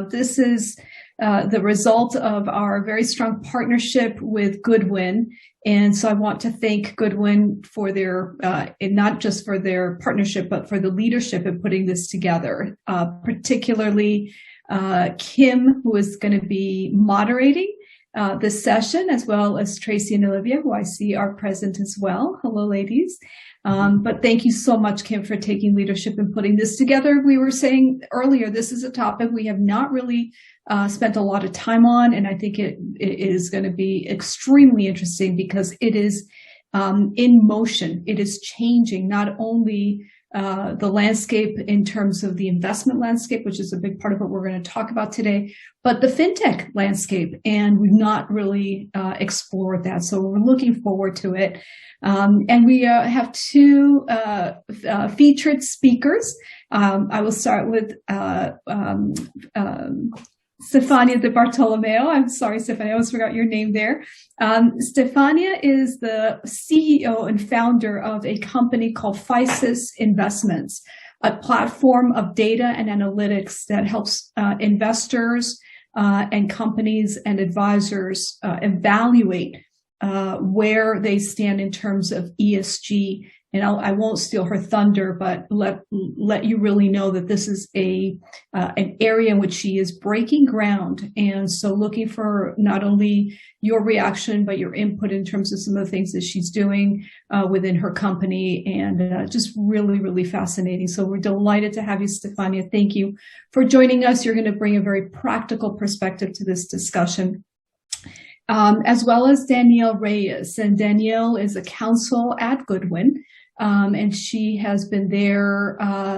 This is the result of our very strong partnership with Goodwin. And so I want to thank Goodwin for their, and not just for their partnership, but for the leadership in putting this together, particularly Kim, who is going to be moderating this session, as well as Tracy and Olivia, who I see are present as well. Hello, ladies. But thank you so much, Kim, for taking leadership and putting this together. We were saying earlier, this is a topic we have not really spent a lot of time on, and I think it is going to be extremely interesting because it is in motion. It is changing not only the landscape in terms of the investment landscape, which is a big part of what we're going to talk about today, but the fintech landscape. And we've not really explored that. So we're looking forward to it. And we have two featured speakers. I will start with Stefania de Bartolomeo. I'm sorry, Stefania, I almost forgot your name there. Stefania is the CEO and founder of a company called Invesments, a platform of data and analytics that helps investors and companies and advisors evaluate where they stand in terms of ESG. And I won't steal her thunder, but let you really know that this is an area in which she is breaking ground. And so looking for not only your reaction, but your input in terms of some of the things that she's doing within her company, and just really, really fascinating. So we're delighted to have you, Stefania. Thank you for joining us. You're going to bring a very practical perspective to this discussion. As well as Danielle Reyes. And Danielle is a counsel at Goodwin. And she has been there.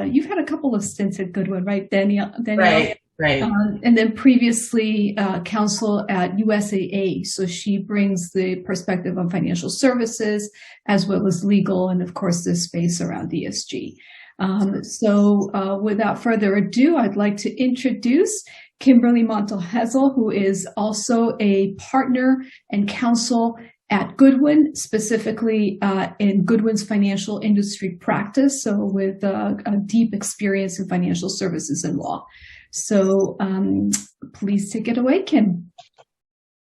You've had a couple of stints at Goodwin, right, Danielle? Right. And then previously counsel at USAA. So she brings the perspective on financial services as well as legal, and of course this space around ESG. So without further ado, I'd like to introduce Kimberly Monty Holzel, who is also a partner and counsel at Goodwin, specifically in Goodwin's financial industry practice, so with a deep experience in financial services and law. So please take it away, Kim.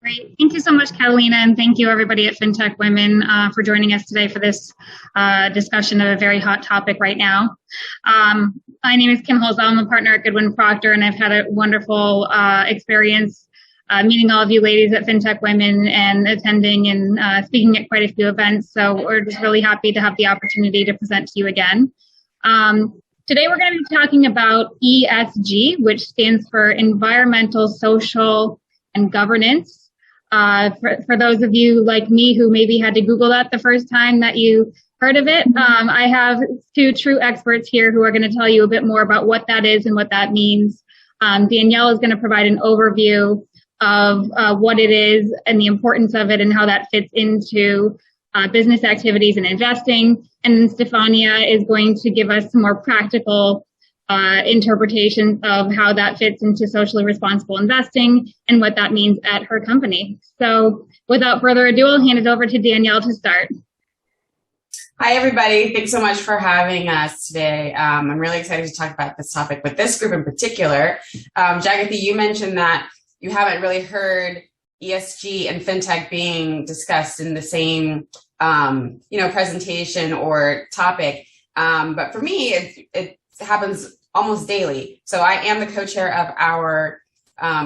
Great. Thank you so much, Catalina, and thank you everybody at FintechWomen for joining us today for this discussion of a very hot topic right now. My name is Kim Holzel. I'm a partner at Goodwin Proctor, and I've had a wonderful experience meeting all of you ladies at FintechWomen and attending and speaking at quite a few events. So we're just really happy to have the opportunity to present to you again. Today we're going to be talking about ESG, which stands for Environmental, Social, and Governance. For those of you like me who maybe had to Google that the first time that you heard of it, I have two true experts here who are going to tell you a bit more about what that is and what that means. Danielle is going to provide an overview of what it is and the importance of it and how that fits into business activities and investing. And then Stefania is going to give us some more practical interpretation of how that fits into socially responsible investing and what that means at her company. So without further ado, I'll hand it over to Danielle to start. Hi, everybody. Thanks so much for having us today. I'm really excited to talk about this topic with this group in particular. Jagati, you mentioned that you haven't really heard ESG and fintech being discussed in the same presentation or topic. But for me, it happens almost daily. So I am the co-chair of our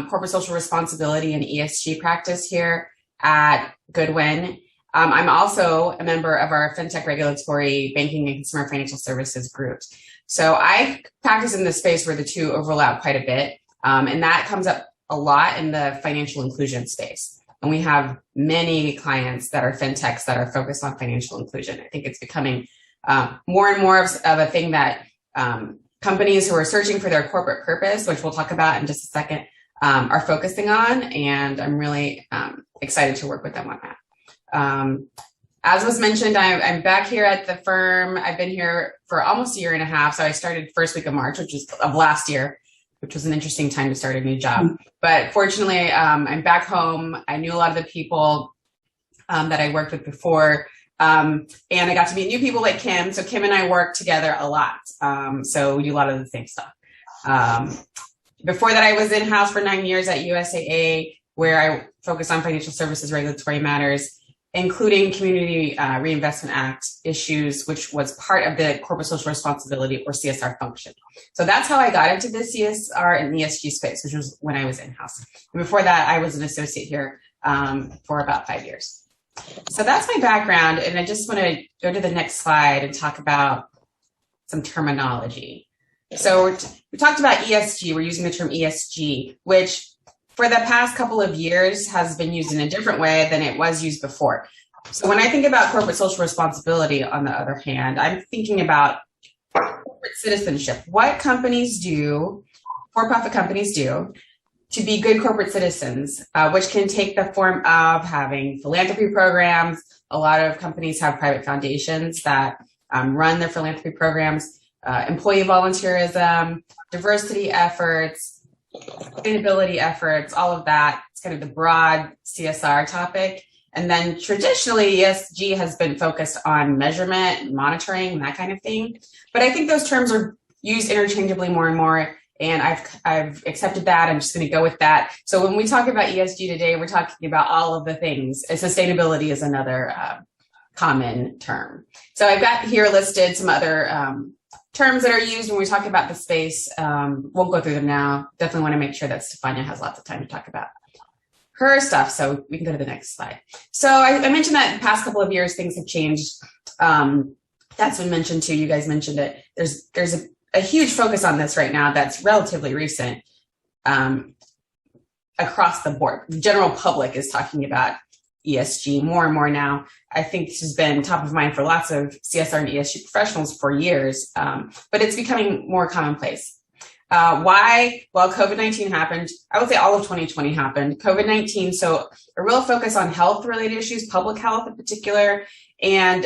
corporate social responsibility and ESG practice here at Goodwin. I'm also a member of our fintech regulatory banking and consumer financial services groups. So I practice in this space where the two overlap quite a bit. And that comes up a lot in the financial inclusion space. And we have many clients that are fintechs that are focused on financial inclusion. I think it's becoming more and more of a thing that companies who are searching for their corporate purpose, which we'll talk about in just a second, are focusing on. And I'm really excited to work with them on that. As was mentioned, I'm back here at the firm. I've been here for almost a year and a half. So I started first week of March, which was of last year, which was an interesting time to start a new job. But fortunately, I'm back home. I knew a lot of the people that I worked with before. And I got to meet new people like Kim. So Kim and I work together a lot. So we do a lot of the same stuff. Before that, I was in-house for 9 years at USAA, where I focused on financial services regulatory matters, including Community Reinvestment Act issues, which was part of the corporate social responsibility or CSR function. So that's how I got into the CSR and ESG space, which was when I was in-house. And before that, I was an associate here for about 5 years. So that's my background, and I just want to go to the next slide and talk about some terminology. So we talked about ESG. We're using the term ESG, which for the past couple of years has been used in a different way than it was used before. So when I think about corporate social responsibility, on the other hand, I'm thinking about corporate citizenship. What companies do, for-profit companies do, to be good corporate citizens, which can take the form of having philanthropy programs. A lot of companies have private foundations that run their philanthropy programs, employee volunteerism, diversity efforts, sustainability efforts, all of that. It's kind of the broad CSR topic. And then traditionally, ESG has been focused on measurement, monitoring, and that kind of thing. But I think those terms are used interchangeably more and more. And I've accepted that. I'm just going to go with that. So when we talk about ESG today, we're talking about all of the things. Sustainability is another common term. So I've got here listed some other terms that are used when we talk about the space. Won't go through them now. Definitely want to make sure that Stefania has lots of time to talk about her stuff. So we can go to the next slide. So I mentioned that in the past couple of years, things have changed. That's been mentioned too. You guys mentioned it. There's a huge focus on this right now that's relatively recent across the board. The general public is talking about ESG more and more now. I think this has been top of mind for lots of CSR and ESG professionals for years, but it's becoming more commonplace. Why? Well, COVID-19 happened. I would say all of 2020 happened. COVID-19, so a real focus on health-related issues, public health in particular, and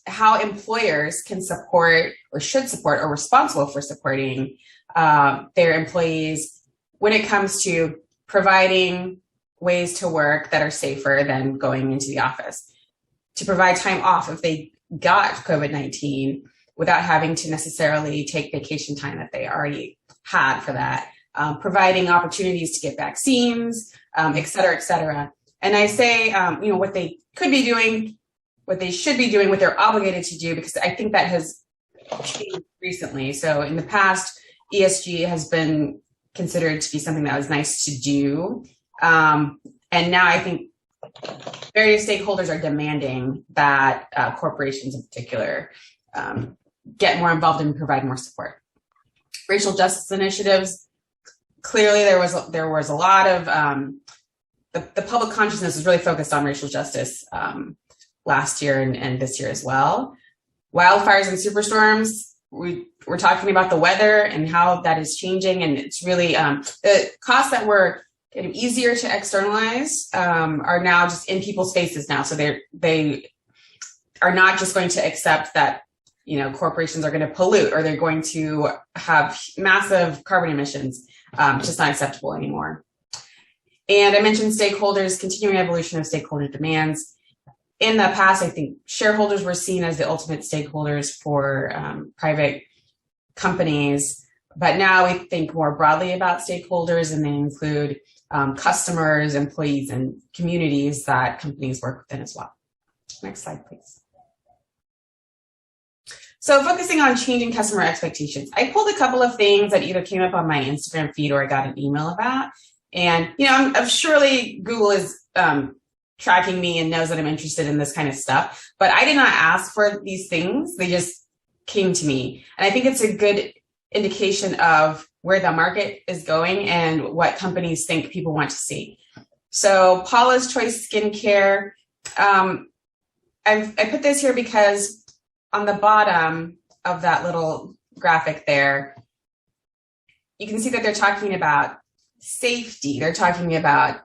how employers can support or should support or responsible for supporting their employees when it comes to providing ways to work that are safer than going into the office, to provide time off if they got COVID-19 without having to necessarily take vacation time that they already had for that, providing opportunities to get vaccines, et cetera, et cetera. And I say, what they could be doing, what they should be doing, what they're obligated to do, because I think that has changed recently. So in the past, ESG has been considered to be something that was nice to do. And now I think various stakeholders are demanding that corporations in particular get more involved and provide more support. Racial justice initiatives, clearly there was a lot of, the public consciousness was really focused on racial justice last year and this year as well. Wildfires and superstorms, we're talking about the weather and how that is changing, and it's really the costs that were kind of easier to externalize are now just in people's faces now. So they are not just going to accept that corporations are going to pollute or they're going to have massive carbon emissions. It's just not acceptable anymore. And I mentioned stakeholders, continuing evolution of stakeholder demands. In the past, I think shareholders were seen as the ultimate stakeholders for private companies, but now we think more broadly about stakeholders, and they include customers, employees, and communities that companies work within as well. Next slide, please. So focusing on changing customer expectations, I pulled a couple of things that either came up on my Instagram feed or I got an email about. And, I'm surely Google is tracking me and knows that I'm interested in this kind of stuff, but I did not ask for these things. They just came to me. And I think it's a good indication of where the market is going and what companies think people want to see. So Paula's Choice Skincare, I put this here because on the bottom of that little graphic there, you can see that they're talking about safety. They're talking about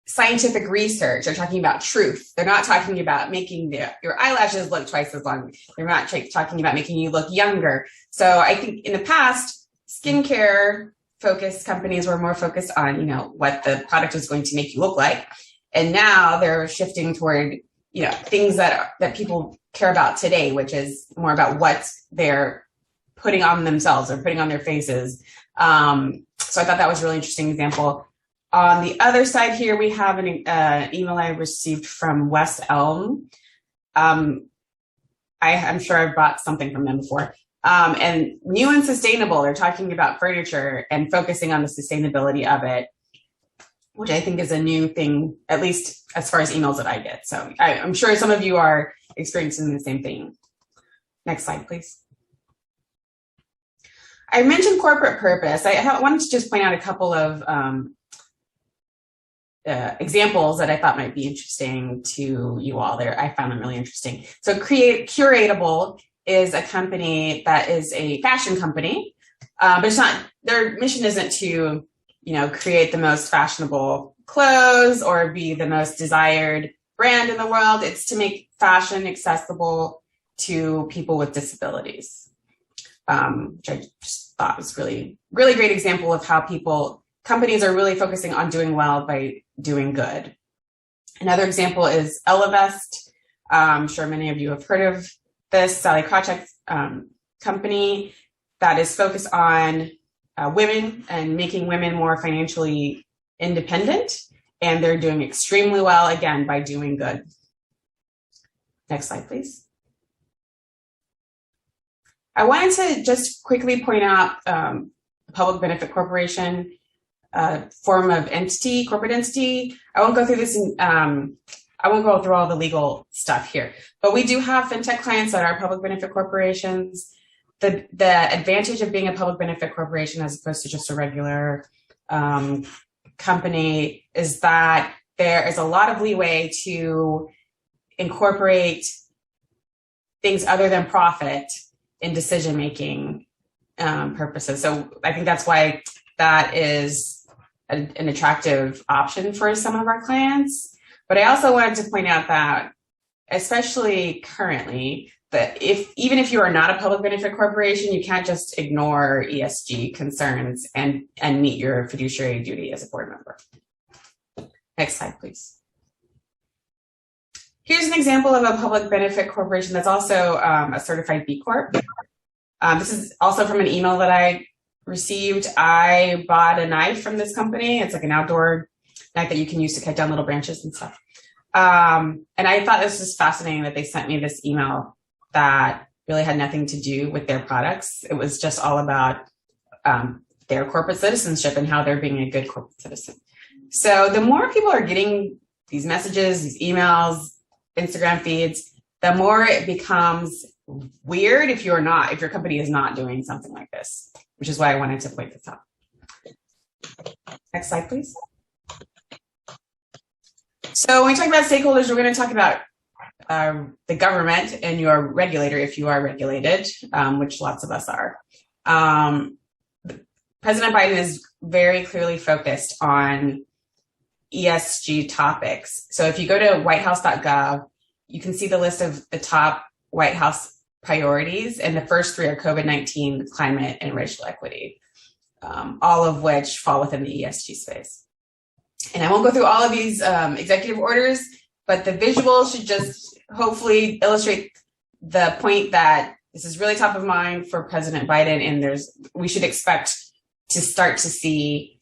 scientific research. They're talking about truth. They're not talking about making your eyelashes look twice as long. They're not talking about making you look younger. So I think in the past, skincare focused companies were more focused on, what the product was going to make you look like. And now they're shifting toward, things that people care about today, which is more about what their putting on themselves or putting on their faces. So I thought that was a really interesting example. On the other side here, we have an email I received from West Elm. I'm sure I've bought something from them before. And new and sustainable, they're talking about furniture and focusing on the sustainability of it, which I think is a new thing, at least as far as emails that I get. So I'm sure some of you are experiencing the same thing. Next slide, please. I mentioned corporate purpose. I wanted to just point out a couple of examples that I thought might be interesting to you all there. I found them really interesting. So Curatable is a company that is a fashion company, but it's not, their mission isn't to, create the most fashionable clothes or be the most desired brand in the world. It's to make fashion accessible to people with disabilities, which I just thought was really, really great example of how companies are really focusing on doing well by doing good. Another example is Elevest. I'm sure many of you have heard of this Sally Krawcheck's company that is focused on women and making women more financially independent. And they're doing extremely well, again, by doing good. Next slide, please. I wanted to just quickly point out public benefit corporation, form of entity, corporate entity. I won't go through this, I won't go through all the legal stuff here, but we do have fintech clients that are public benefit corporations. The advantage of being a public benefit corporation as opposed to just a regular company is that there is a lot of leeway to incorporate things other than profit in decision-making purposes. So I think that's why that is an attractive option for some of our clients. But I also wanted to point out that, especially currently, that even if you are not a public benefit corporation, you can't just ignore ESG concerns and meet your fiduciary duty as a board member. Next slide, please. Here's an example of a public benefit corporation that's also a certified B Corp. This is also from an email that I received. I bought a knife from this company. It's like an outdoor knife that you can use to cut down little branches and stuff. And I thought this was fascinating that they sent me this email that really had nothing to do with their products. It was just all about their corporate citizenship and how they're being a good corporate citizen. So the more people are getting these messages, these emails, Instagram feeds, the more it becomes weird if your company is not doing something like this, which is why I wanted to point this out. Next slide, please. So when we talk about stakeholders, we're going to talk about the government and your regulator, if you are regulated, which lots of us are. President Biden is very clearly focused on ESG topics. So if you go to whitehouse.gov, you can see the list of the top White House priorities, and the first three are COVID-19, climate, and racial equity, all of which fall within the ESG space. And I won't go through all of these executive orders, but the visual should just hopefully illustrate the point that this is really top of mind for President Biden, and we should expect to start to see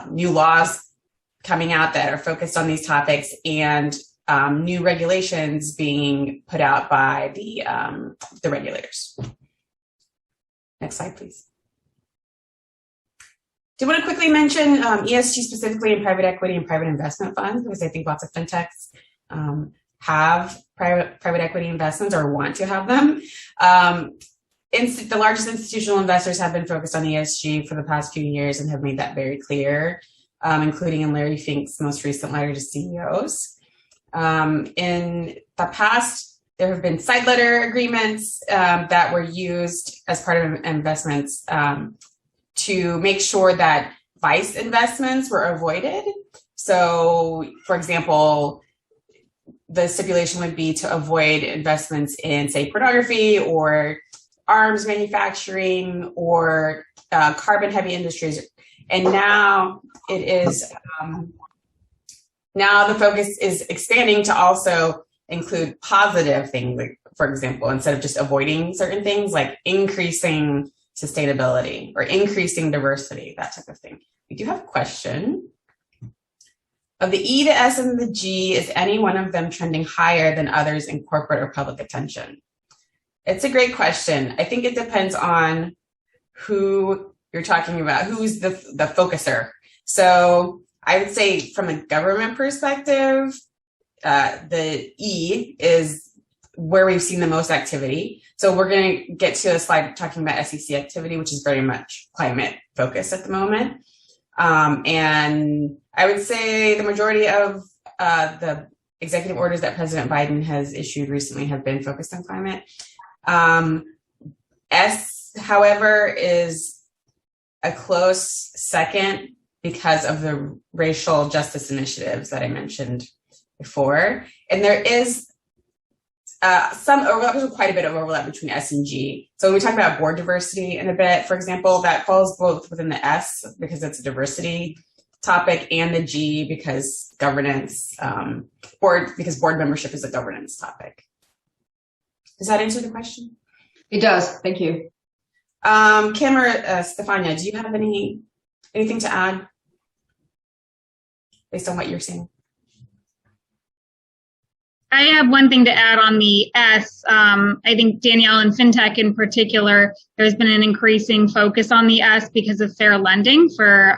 new laws coming out that are focused on these topics, and new regulations being put out by the regulators. Next slide, please. Do want to quickly mention ESG specifically in private equity and private investment funds, because I think lots of fintechs have private equity investments or want to have them. The largest institutional investors have been focused on ESG for the past few years and have made that very clear, including in Larry Fink's most recent letter to CEOs. In the past, there have been side letter agreements that were used as part of investments to make sure that vice investments were avoided. So, for example, the stipulation would be to avoid investments in, say, pornography or arms manufacturing or carbon-heavy industries. And now it is, now the focus is expanding to also include positive things, like, for example, instead of just avoiding certain things, like increasing sustainability or increasing diversity, that type of thing. We do have a question. Of the E, the S, and the G, is any one of them trending higher than others in corporate or public attention? It's a great question. I think it depends on who you're talking about, who's the focuser. So I would say from a government perspective, the E is where we've seen the most activity. So we're going to get to a slide talking about Scc Activity, which is very much climate focused at the moment. And I would say the majority of the executive orders that President Biden has issued recently have been focused on climate. S, however, is a close second because of the racial justice initiatives that I mentioned before. And there is some overlap, there's quite a bit of overlap between S and G. So when we talk about board diversity in a bit, for example, that falls both within the S because it's a diversity topic, and the G because governance, because board membership is a governance topic. Does that answer the question? It does. Thank you. Kim or Stefania, do you have anything to add based on what you're seeing? I have one thing to add on the S. I think Danielle and FinTech in particular, there's been an increasing focus on the S because of fair lending for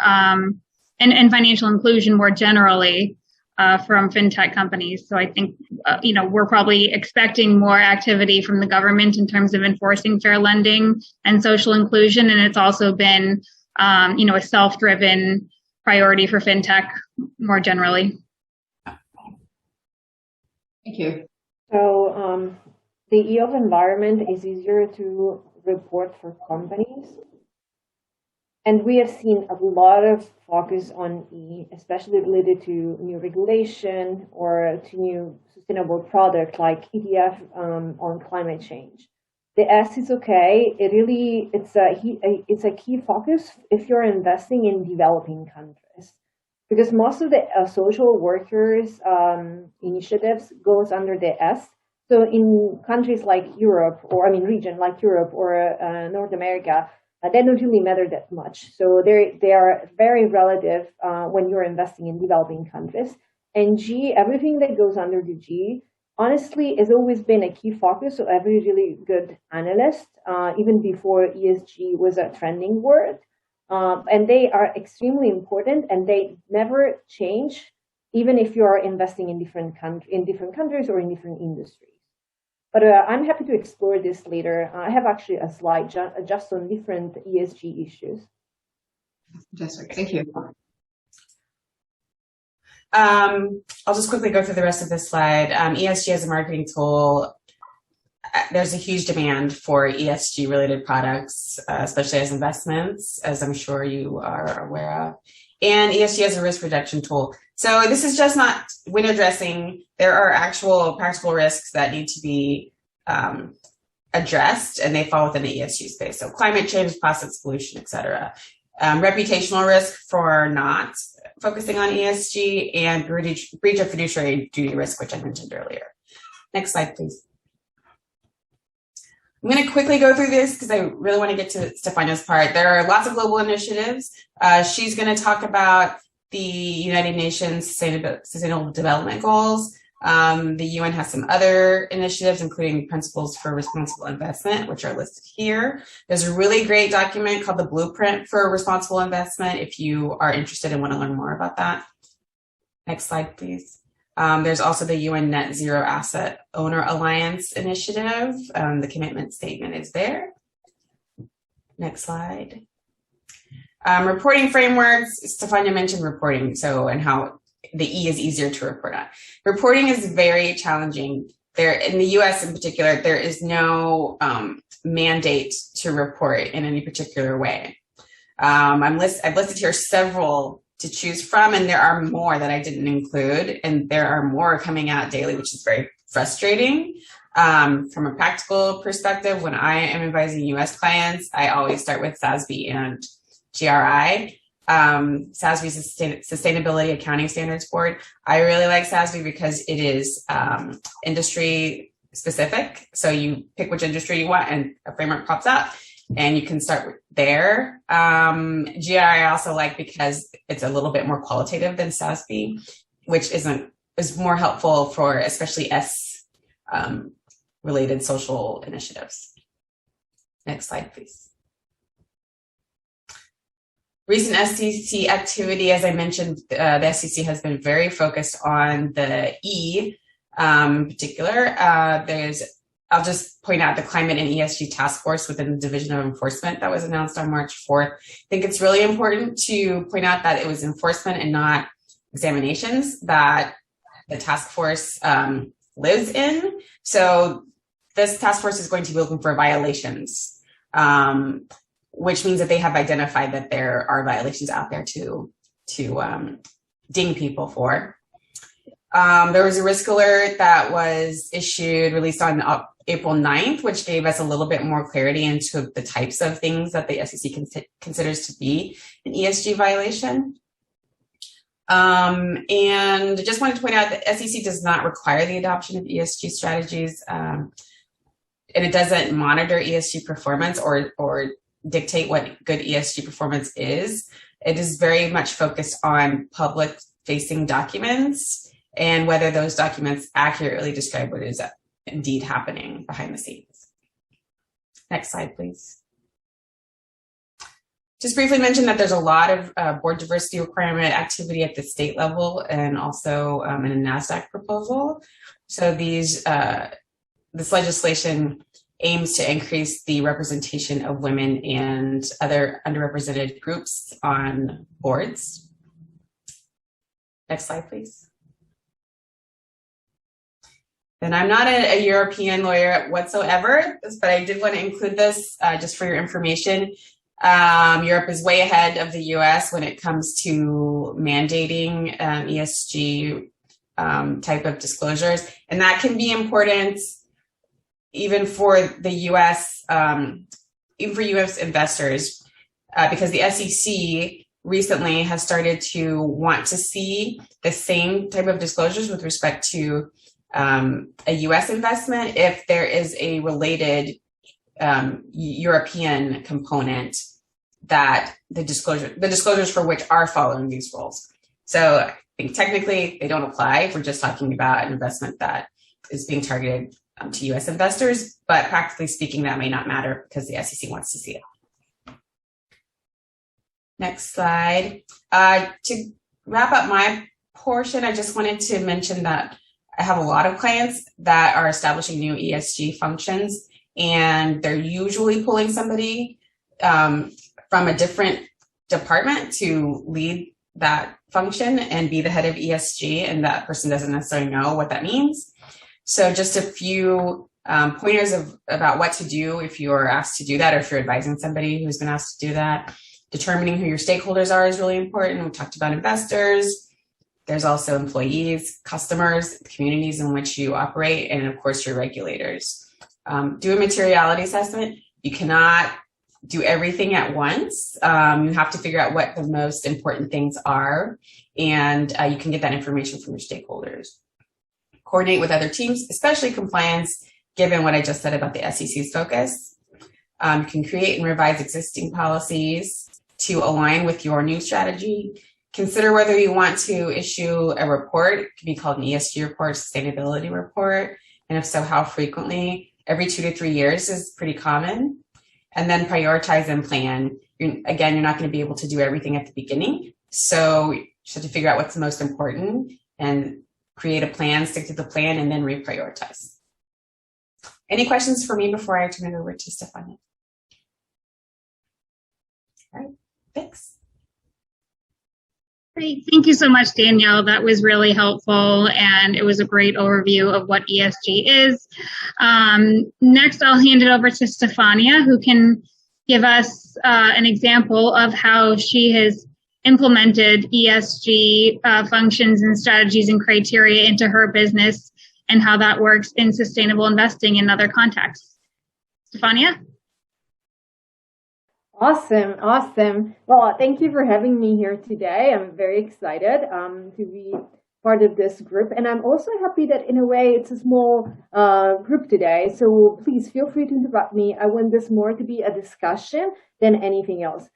and financial inclusion more generally from FinTech companies. So I think we're probably expecting more activity from the government in terms of enforcing fair lending and social inclusion, and it's also been a self-driven priority for FinTech more generally. Thank you. So the E of environment is easier to report for companies. And we have seen a lot of focus on E, especially related to new regulation or to new sustainable product like ETF on climate change. The S is okay. It's a key focus if you're investing in developing countries, because most of the social workers initiatives goes under the S. So in countries like Europe, or region like Europe or North America, they don't really matter that much. So they are very relative when you're investing in developing countries. And G, everything that goes under the G, honestly, has always been a key focus of every really good analyst, even before ESG was a trending word. And they are extremely important, and they never change, even if you are investing in different countries or in different industries. But I'm happy to explore this later. I have actually a slide just on different ESG issues. Fantastic. Thank you. I'll just quickly go through the rest of this slide. ESG as a marketing tool. There's a huge demand for ESG related products, especially as investments, as I'm sure you are aware of, and ESG as a risk reduction tool. So this is just not window dressing. There are actual practical risks that need to be addressed, and they fall within the ESG space. So climate change, plastics pollution, et cetera. Reputational risk for not focusing on ESG, and breach of fiduciary duty risk, which I mentioned earlier. Next slide, please. I'm going to quickly go through this because I really want to get to Stefania's part. There are lots of global initiatives. She's going to talk about the United Nations Sustainable Development Goals. The UN has some other initiatives, including Principles for Responsible Investment, which are listed here. There's a really great document called the Blueprint for Responsible Investment if you are interested and want to learn more about that. Next slide, please. There's also the UN Net Zero Asset Owner Alliance Initiative. The commitment statement is there. Next slide. Reporting frameworks. Stefania mentioned reporting, and how the E is easier to report on. Reporting is very challenging. In the US in particular, there is no mandate to report in any particular way. I've listed here several to choose from, and there are more that I didn't include, and there are more coming out daily, which is very frustrating. From a practical perspective, when I am advising US clients, I always start with SASB and GRI. SASB is the Sustainability Accounting Standards Board. I really like SASB because it is industry specific. So you pick which industry you want and a framework pops up and you can start there. GI I also like because it's a little bit more qualitative than SASB, which is more helpful for especially S related social initiatives. Next slide, please. Recent Scc activity, as I mentioned, the Scc has been very focused on the E in particular. I'll just point out the Climate and ESG Task Force within the Division of Enforcement that was announced on March 4th. I think it's really important to point out that it was enforcement and not examinations that the task force lives in. So this task force is going to be looking for violations, which means that they have identified that there are violations out there to ding people for. There was a risk alert that was released on April 9th, which gave us a little bit more clarity into the types of things that the Scc considers to be an ESG violation. And just wanted to point out that Scc does not require the adoption of ESG strategies, and it doesn't monitor ESG performance or dictate what good ESG performance is. It is very much focused on public-facing documents and whether those documents accurately describe what is indeed happening behind the scenes. Next slide, please. Just briefly mention that there's a lot of board diversity requirement activity at the state level and also in a NASDAQ proposal. So this legislation aims to increase the representation of women and other underrepresented groups on boards. Next slide, please. And I'm not a European lawyer whatsoever, but I did want to include this just for your information. Europe is way ahead of the US when it comes to mandating ESG type of disclosures. And that can be important even for the US, even for US investors, because the SEC recently has started to want to see the same type of disclosures with respect to a US investment if there is a related European component that the disclosures for which are following these rules. So I think technically they don't apply if we're just talking about an investment that is being targeted to US investors, but practically speaking, that may not matter because the SEC wants to see it. Next slide. To wrap up my portion, I just wanted to mention that I have a lot of clients that are establishing new ESG functions, and they're usually pulling somebody from a different department to lead that function and be the head of ESG, and that person doesn't necessarily know what that means. So just a few pointers about what to do if you're asked to do that, or if you're advising somebody who's been asked to do that. Determining who your stakeholders are is really important. We talked about investors. There's also employees, customers, communities in which you operate, and of course your regulators. Do a materiality assessment. You cannot do everything at once. You have to figure out what the most important things are, and you can get that information from your stakeholders. Coordinate with other teams, especially compliance, given what I just said about the SEC's focus. You can create and revise existing policies to align with your new strategy. Consider whether you want to issue a report. It can be called an ESG report, sustainability report, and if so, how frequently. Every 2 to 3 years is pretty common. And then prioritize and plan. You're not going to be able to do everything at the beginning. So you just have to figure out what's the most important and create a plan, stick to the plan, and then reprioritize. Any questions for me before I turn it over to Stefania? All right, thanks. Great. Thank you so much, Danielle. That was really helpful, and it was a great overview of what ESG is. Next, I'll hand it over to Stefania, who can give us an example of how she has implemented ESG functions and strategies and criteria into her business and how that works in sustainable investing in other contexts. Stefania? Awesome. Well, thank you for having me here today. I'm very excited to be part of this group. And I'm also happy that in a way it's a small group today. So please feel free to interrupt me. I want this more to be a discussion than anything else.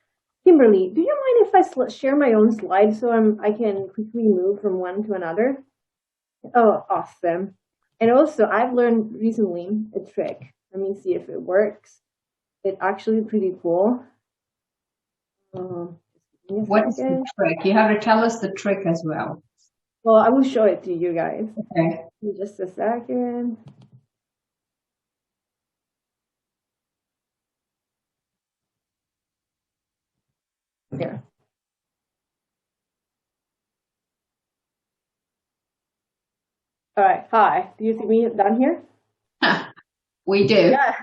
Kimberly, do you mind if I share my own slide so I can quickly move from one to another? Oh, awesome. And also, I've learned recently a trick. Let me see if it works. It's actually pretty cool. What is the trick? You have to tell us the trick as well. Well, I will show it to you guys. Okay. In just a second. There. All right. Hi. Do you see me down here? We do. Yeah.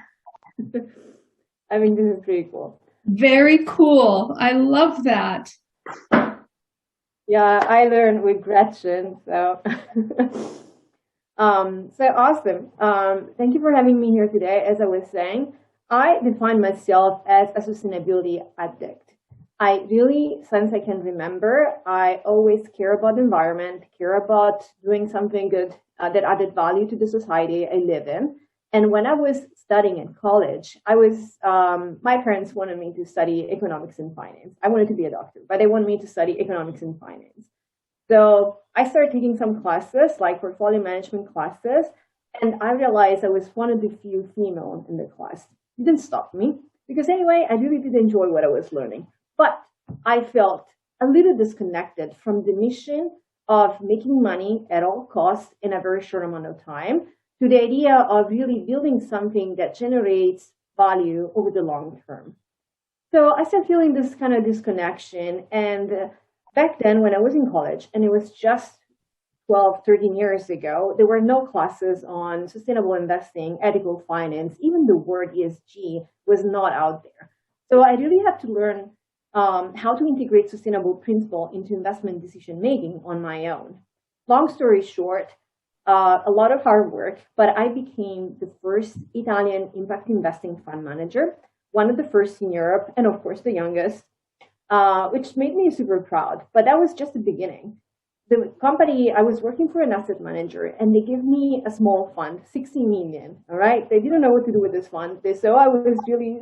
I mean, this is pretty cool. Very cool. I love that. Yeah, I learned with Gretchen. So, so awesome. Thank you for having me here today. As I was saying, I define myself as a sustainability addict. I really, since I can remember, I always care about the environment, care about doing something good that added value to the society I live in. And when I was studying in college, my parents wanted me to study economics and finance. I wanted to be a doctor, but they wanted me to study economics and finance. So I started taking some classes, like portfolio management classes, and I realized I was one of the few female in the class. It didn't stop me, because anyway, I really did enjoy what I was learning. But I felt a little disconnected from the mission of making money at all costs in a very short amount of time, to the idea of really building something that generates value over the long term. So I started feeling this kind of disconnection. And back then when I was in college, and it was just 12, 13 years ago, there were no classes on sustainable investing, ethical finance. Even the word ESG was not out there. So I really had to learn how to integrate sustainable principle into investment decision-making on my own. Long story short, a lot of hard work, but I became the first Italian impact investing fund manager, one of the first in Europe, and of course the youngest, which made me super proud. But that was just the beginning. The company, I was working for an asset manager, and they gave me a small fund, 60 million, all right? They didn't know what to do with this fund. So I was really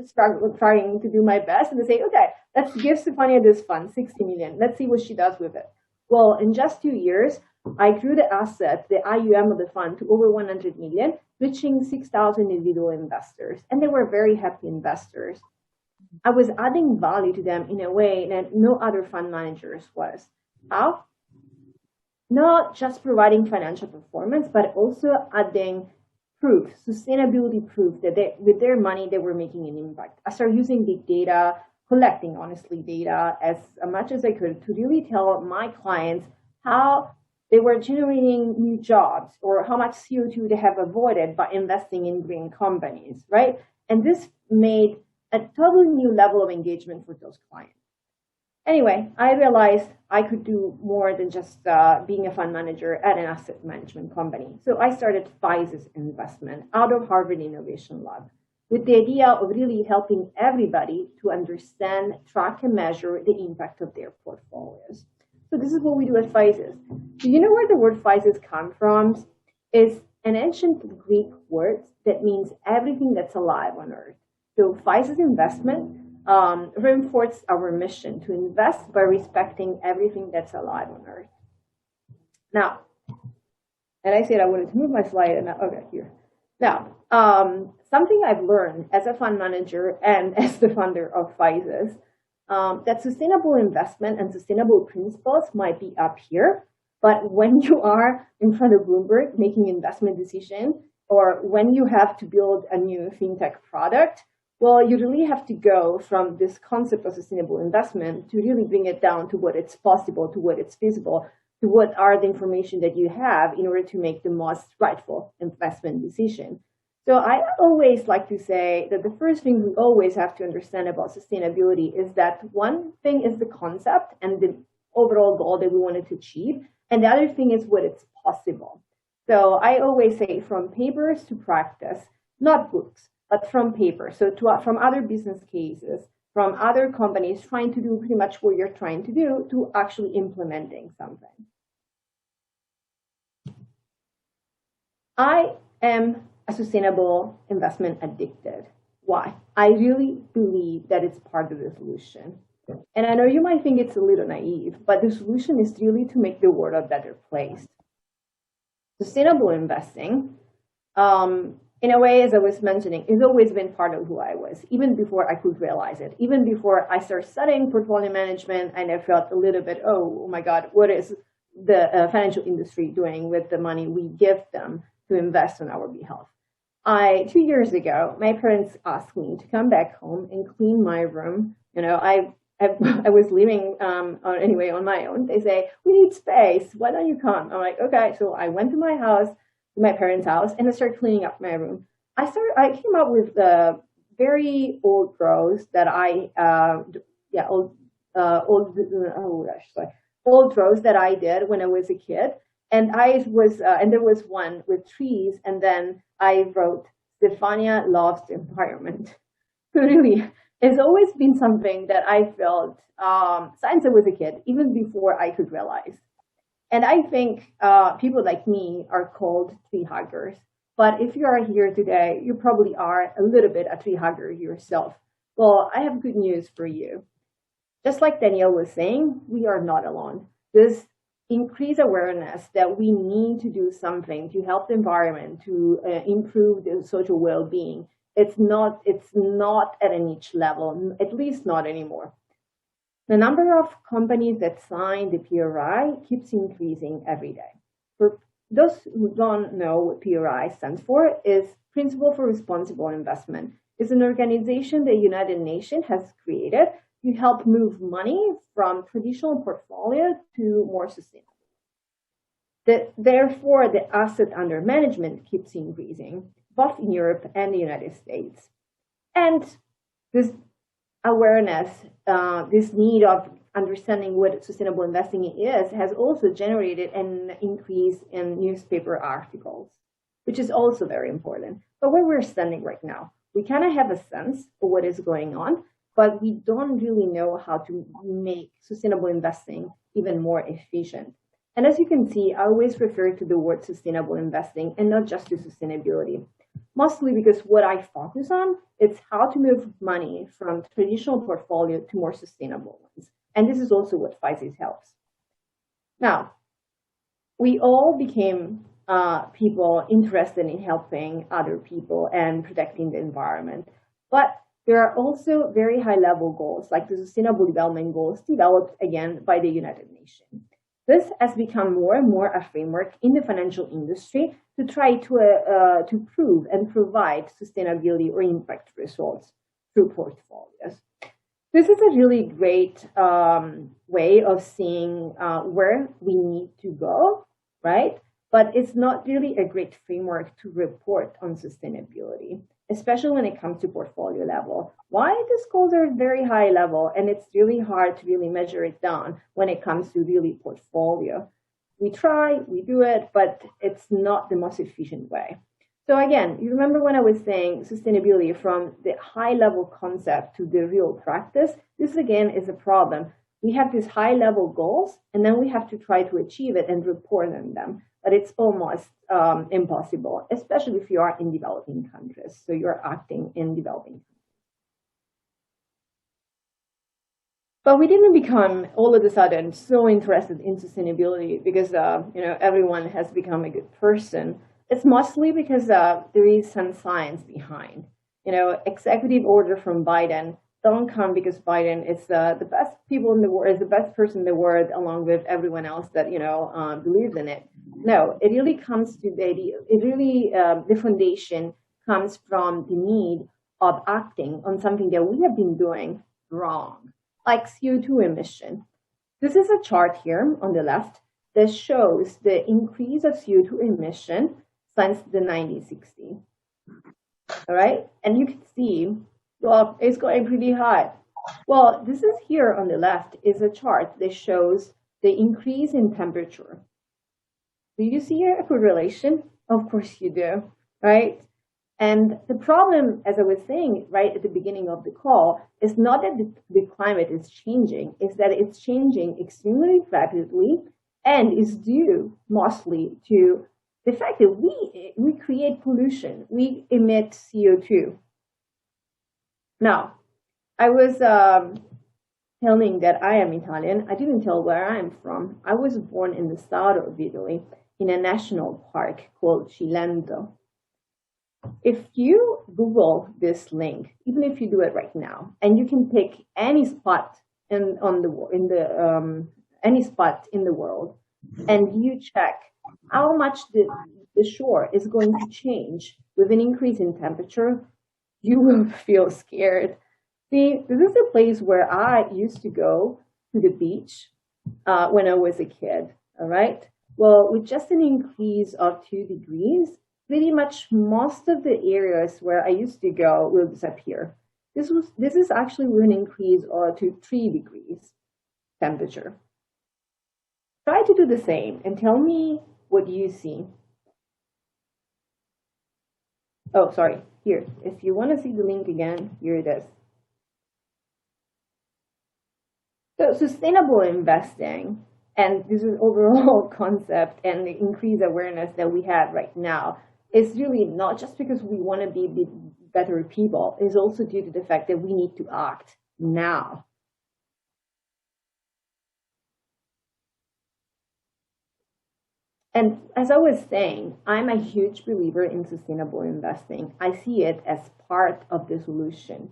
trying to do my best, and they say, okay, let's give Stefania this fund, 60 million. Let's see what she does with it. Well, in just 2 years, I grew the asset, the IUM of the fund, to over 100 million, reaching 6,000 individual investors. And they were very happy investors. I was adding value to them in a way that no other fund managers was. How? Not just providing financial performance, but also adding proof, sustainability proof that with their money, they were making an impact. I started using big data, collecting, honestly, data as much as I could to really tell my clients how they were generating new jobs or how much CO2 they have avoided by investing in green companies, right? And this made a totally new level of engagement for those clients. Anyway, I realized I could do more than just being a fund manager at an asset management company. So I started FISE's investment out of Harvard Innovation Lab with the idea of really helping everybody to understand, track, and measure the impact of their portfolios. So this is what we do at FISE's. Do you know where the word FISE's comes from? It's an ancient Greek word that means everything that's alive on Earth. So FISE's investment reinforces our mission to invest by respecting everything that's alive on Earth. Now, and I said I wanted to move my slide, and okay, here. Now, something I've learned as a fund manager and as the founder of FISE's, that sustainable investment and sustainable principles might be up here, but when you are in front of Bloomberg making investment decisions, or when you have to build a new fintech product, well, you really have to go from this concept of sustainable investment to really bring it down to what it's possible, to what it's feasible, to what are the information that you have in order to make the most rightful investment decision. So I always like to say that the first thing we always have to understand about sustainability is that one thing is the concept and the overall goal that we wanted to achieve, and the other thing is what it's possible. So I always say from papers to practice, not books, but from paper. So from other business cases, from other companies trying to do pretty much what you're trying to do, to actually implementing something. I am a sustainable investment addicted. Why? I really believe that it's part of the solution. And I know you might think it's a little naive, but the solution is really to make the world a better place. Sustainable investing, in a way, as I was mentioning, has always been part of who I was, even before I could realize it. Even before I started studying portfolio management, and I felt a little bit, oh my God, what is the financial industry doing with the money we give them to invest on our behalf? 2 years ago, my parents asked me to come back home and clean my room. I was living anyway on my own. They say, we need space. Why don't you come? I'm like, okay. So I went to my house, my parents' house, and I started cleaning up my room. I came up with very old drawers that old drawers that I did when I was a kid. And and there was one with trees, and then I wrote, Stefania loves the environment. Really, it's always been something that I felt since I was a kid, even before I could realize. And I think people like me are called tree huggers. But if you are here today, you probably are a little bit a tree hugger yourself. Well, I have good news for you. Just like Danielle was saying, we are not alone. This increase awareness that we need to do something to help the environment, to improve the social well-being. It's not at a niche level, at least not anymore. The number of companies that sign the PRI keeps increasing every day. For those who don't know what PRI stands for, is Principle for Responsible Investment. It's an organization the United Nations has created to help move money from traditional portfolio to more sustainable. Therefore, the asset under management keeps increasing, both in Europe and the United States. And this awareness, this need of understanding what sustainable investing is, has also generated an increase in newspaper articles, which is also very important. But where we're standing right now, we kind of have a sense of what is going on, but we don't really know how to make sustainable investing even more efficient. And as you can see, I always refer to the word sustainable investing and not just to sustainability. Mostly because what I focus on is how to move money from traditional portfolio to more sustainable ones. And this is also what FISIS helps. Now, we all became people interested in helping other people and protecting the environment. But there are also very high-level goals, like the Sustainable Development Goals developed, again, by the United Nations. This has become more and more a framework in the financial industry to try to prove and provide sustainability or impact results through portfolios. This is a really great way of seeing where we need to go, right? But it's not really a great framework to report on sustainability, especially when it comes to portfolio level. Why? These goals are very high level, and it's really hard to really measure it down when it comes to really portfolio. We try, we do it, but it's not the most efficient way. So again, you remember when I was saying sustainability from the high level concept to the real practice? This again is a problem. We have these high level goals, and then we have to try to achieve it and report on them. But it's almost impossible, especially if you are in developing countries. So you're acting in developing countries. But we didn't become all of a sudden so interested in sustainability because everyone has become a good person. It's mostly because there is some science behind. Executive order from Biden don't come because Biden is the best people in the world, is the best person in the world, along with everyone else that believes in it. No, it really comes to the idea. The foundation comes from the need of acting on something that we have been doing wrong, like CO2 emission. This is a chart here on the left that shows the increase of CO2 emission since the 1960s. All right, and you can see, well, it's going pretty high. Well, this is here on the left is a chart that shows the increase in temperature. Do you see a correlation? Of course you do, right? And the problem, as I was saying right at the beginning of the call, is not that the climate is changing, it's that it's changing extremely rapidly and is due mostly to the fact that we create pollution, we emit CO2. Now, I was telling that I am Italian. I didn't tell where I am from. I was born in the south of Italy in a national park called Cilento. If you Google this link, even if you do it right now, and you can pick any spot any spot in the world, and you check how much the shore is going to change with an increase in temperature, you will feel scared. See, this is a place where I used to go to the beach when I was a kid, all right? Well, with just an increase of 2 degrees, pretty much most of the areas where I used to go will disappear. This is actually with an increase to 3 degrees temperature. Try to do the same and tell me what you see. Oh, sorry, here. If you want to see the link again, here it is. So sustainable investing, and this is overall concept and the increased awareness that we have right now, is really not just because we want to be better people, it's also due to the fact that we need to act now. And as I was saying, I'm a huge believer in sustainable investing. I see it as part of the solution.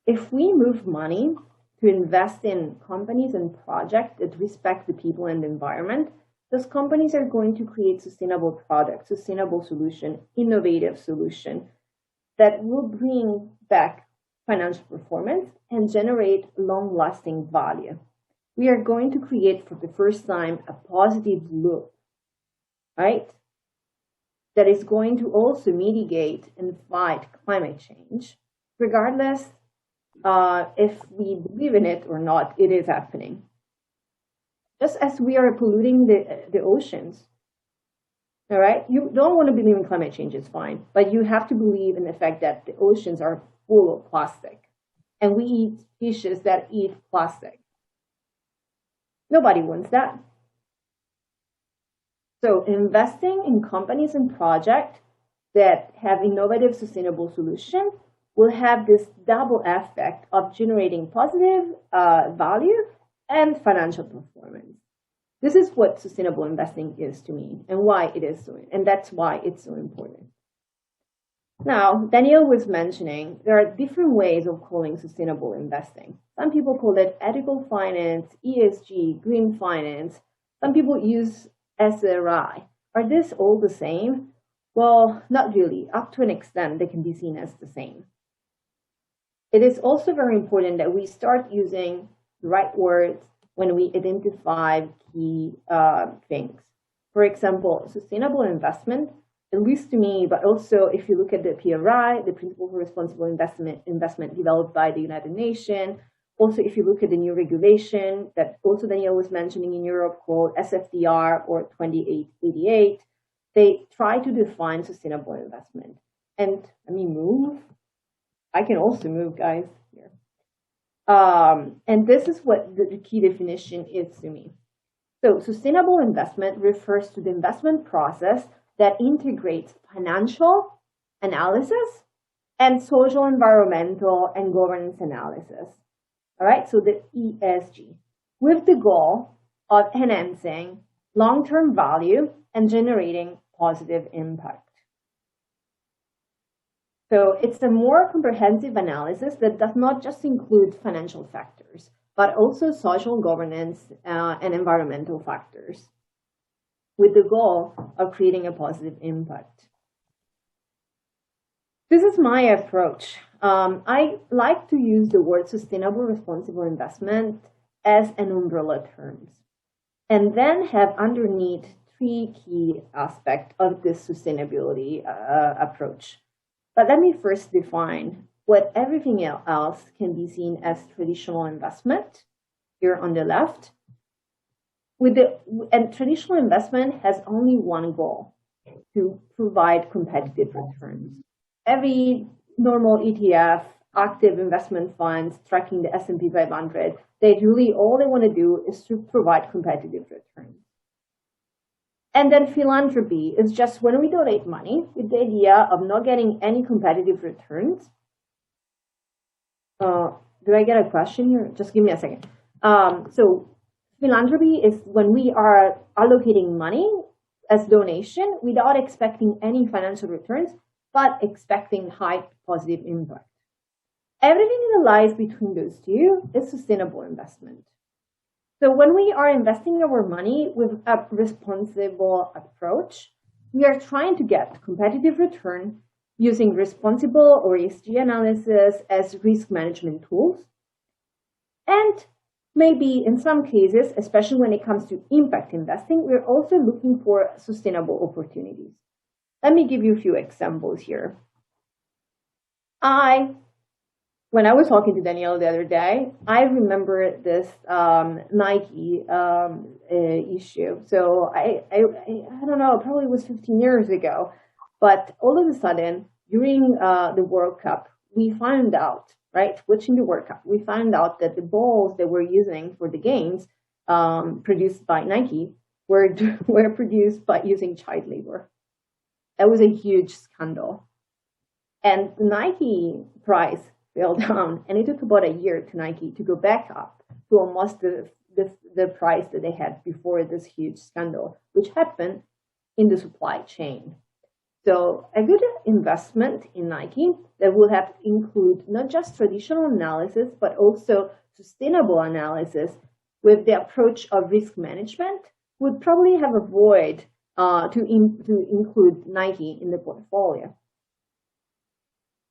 If we move money to invest in companies and projects that respect the people and the environment, those companies are going to create sustainable products, sustainable solution, innovative solution that will bring back financial performance and generate long-lasting value. We are going to create for the first time a positive loop, right? That is going to also mitigate and fight climate change, regardless if we believe in it or not, it is happening. Just as we are polluting the oceans, all right? You don't want to believe in climate change, it's fine, but you have to believe in the fact that the oceans are full of plastic, and we eat fishes that eat plastic. Nobody wants that. So investing in companies and projects that have innovative, sustainable solutions will have this double effect of generating positive value and financial performance. This is what sustainable investing is to me and why it is so, and that's why it's so important. Now, Danielle was mentioning there are different ways of calling sustainable investing. Some people call it ethical finance, ESG, green finance. Some people use SRI. Are these all the same? Well, not really. Up to an extent, they can be seen as the same. It is also very important that we start using the right words when we identify key things. For example, sustainable investment, at least to me, but also if you look at the PRI, the Principle for Responsible Investment developed by the United Nations, also if you look at the new regulation that also Danielle was mentioning in Europe called SFDR or 2888, they try to define sustainable investment. And let me move. I can also move, guys, here. And this is what the key definition is to me. So sustainable investment refers to the investment process that integrates financial analysis and social, environmental, and governance analysis. All right, so the ESG, with the goal of enhancing long-term value and generating positive impact. So it's a more comprehensive analysis that does not just include financial factors, but also social, governance, and environmental factors, with the goal of creating a positive impact. This is my approach. I like to use the word sustainable responsible investment as an umbrella term, and then have underneath 3 key aspects of this sustainability approach. But let me first define what everything else can be seen as traditional investment, here on the left. And traditional investment has only one goal, to provide competitive returns. Every normal ETF, active investment funds, tracking the S&P 500, all they want to do is to provide competitive returns. And then philanthropy is just when we donate money with the idea of not getting any competitive returns. Do I get a question here? Just give me a second. So philanthropy is when we are allocating money as donation without expecting any financial returns, but expecting high positive impact. Everything that lies between those two is sustainable investment. So when we are investing our money with a responsible approach, we are trying to get competitive return using responsible or ESG analysis as risk management tools. And maybe in some cases, especially when it comes to impact investing, we're also looking for sustainable opportunities. Let me give you a few examples here. When I was talking to Danielle the other day, I remember this Nike issue. So I don't know, probably it was 15 years ago. But all of a sudden, during the World Cup, we found out, right, watching the World Cup, we found out that the balls that we're using for the games produced by Nike were produced by using child labor. That was a huge scandal. And the Nike price fell down, and it took about a year to Nike to go back up to almost the price that they had before this huge scandal, which happened in the supply chain. So a good investment in Nike that will have to include not just traditional analysis, but also sustainable analysis with the approach of risk management would probably have avoided to include Nike in the portfolio.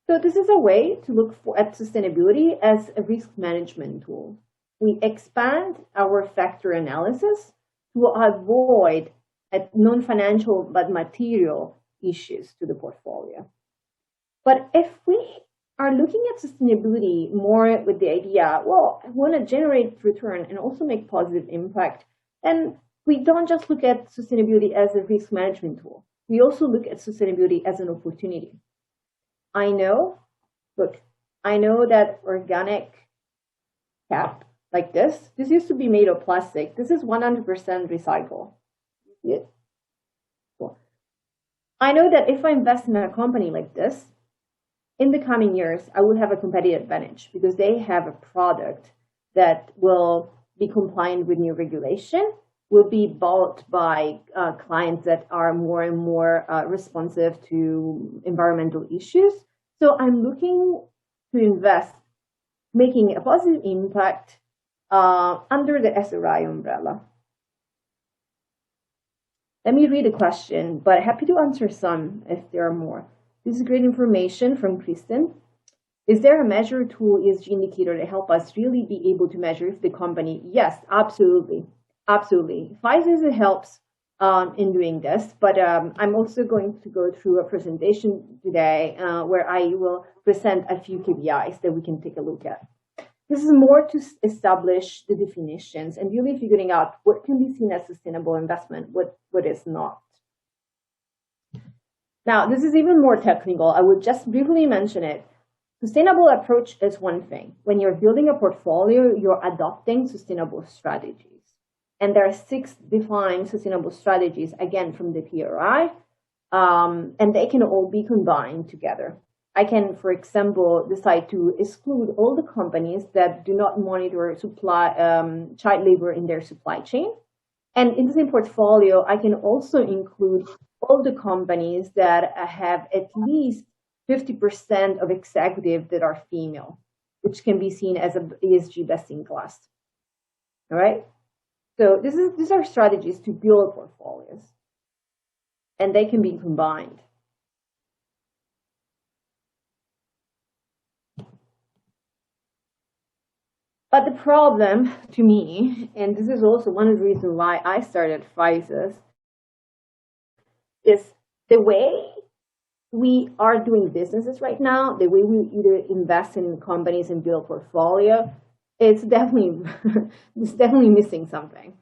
So this is a way to look at sustainability as a risk management tool. We expand our factor analysis to avoid non-financial but material issues to the portfolio. But if we are looking at sustainability more with the idea, well, I want to generate return and also make positive impact, then we don't just look at sustainability as a risk management tool. We also look at sustainability as an opportunity. I know that organic cap like this used to be made of plastic. This is 100% recycled. Yeah. Cool. I know that if I invest in a company like this, in the coming years, I will have a competitive advantage because they have a product that will be compliant with new regulation, will be bought by clients that are more and more responsive to environmental issues. So I'm looking to invest, making a positive impact under the SRI umbrella. Let me read a question, but happy to answer some if there are more. This is great information from Kristen. Is there a measure tool, ESG indicator, to help us really be able to measure if the company? Yes, absolutely. Absolutely. FISA helps in doing this, but I'm also going to go through a presentation today where I will present a few KPIs that we can take a look at. This is more to establish the definitions and really figuring out what can be seen as sustainable investment, what is not. Now, this is even more technical. I would just briefly mention it. Sustainable approach is one thing. When you're building a portfolio, you're adopting sustainable strategies. And there are 6 defined sustainable strategies, again, from the PRI, and they can all be combined together. I can, for example, decide to exclude all the companies that do not monitor child labor in their supply chain. And in the same portfolio, I can also include all the companies that have at least 50% of executives that are female, which can be seen as an ESG best in class. All right? So these are strategies to build portfolios, and they can be combined. But the problem to me, and this is also one of the reasons why I started FISA, is the way we are doing businesses right now, the way we either invest in companies and build a portfolio, it's definitely missing something,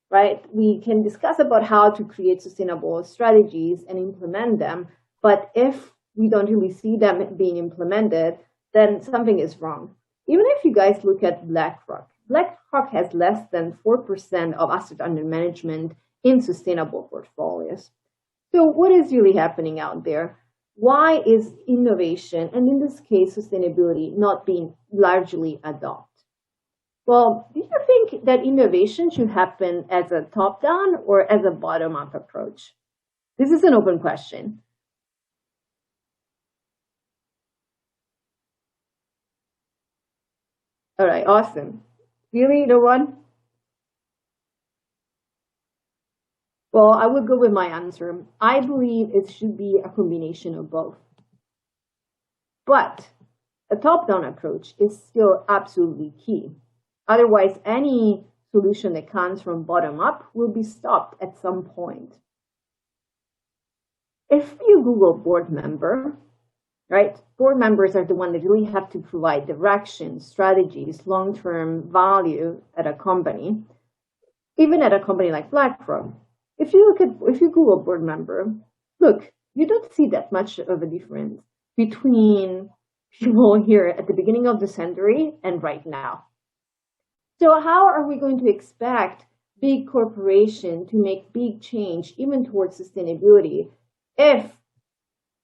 right? We can discuss about how to create sustainable strategies and implement them, but if we don't really see them being implemented, then something is wrong. Even if you guys look at BlackRock has less than 4% of assets under management in sustainable portfolios. So what is really happening out there? Why is innovation, and in this case, sustainability, not being largely adopted? Well, do you think that innovation should happen as a top-down or as a bottom-up approach? This is an open question. All right, awesome. Really, no one? Well, I would go with my answer. I believe it should be a combination of both. But a top-down approach is still absolutely key. Otherwise, any solution that comes from bottom-up will be stopped at some point. If you Google board member, right? Board members are the ones that really have to provide direction, strategies, long-term value at a company, even at a company like BlackRock. If you Google board member, look, you don't see that much of a difference between people here at the beginning of the century and right now. So how are we going to expect big corporations to make big change, even towards sustainability, if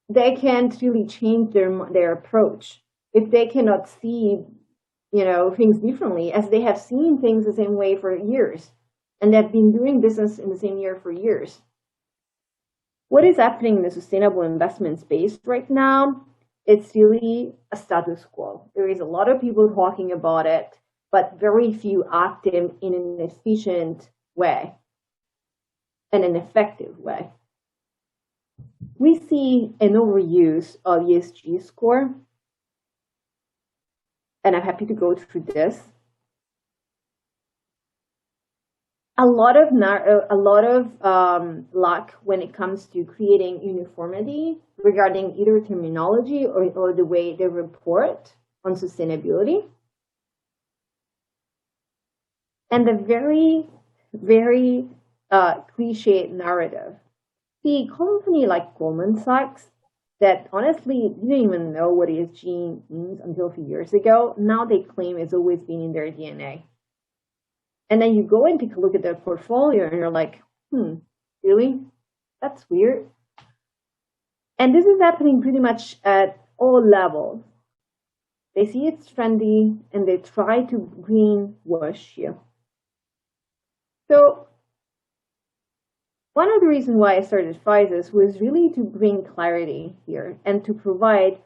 they can't really change their approach, if they cannot see, things differently, as they have seen things the same way for years, and they've been doing business in the same year for years? What is happening in the sustainable investment space right now? It's really a status quo. There is a lot of people talking about it, but very few active in an efficient way and an effective way. We see an overuse of ESG score, and I'm happy to go through this. A lot of lack when it comes to creating uniformity regarding either terminology or the way they report on sustainability. And the very, very cliche narrative. See, a company like Goldman Sachs that honestly didn't even know what ESG means until a few years ago, now they claim it's always been in their DNA. And then you go and take a look at their portfolio and you're like, really? That's weird. And this is happening pretty much at all levels. They see it's trendy and they try to greenwash you. So one of the reasons why I started FISIS was really to bring clarity here and to provide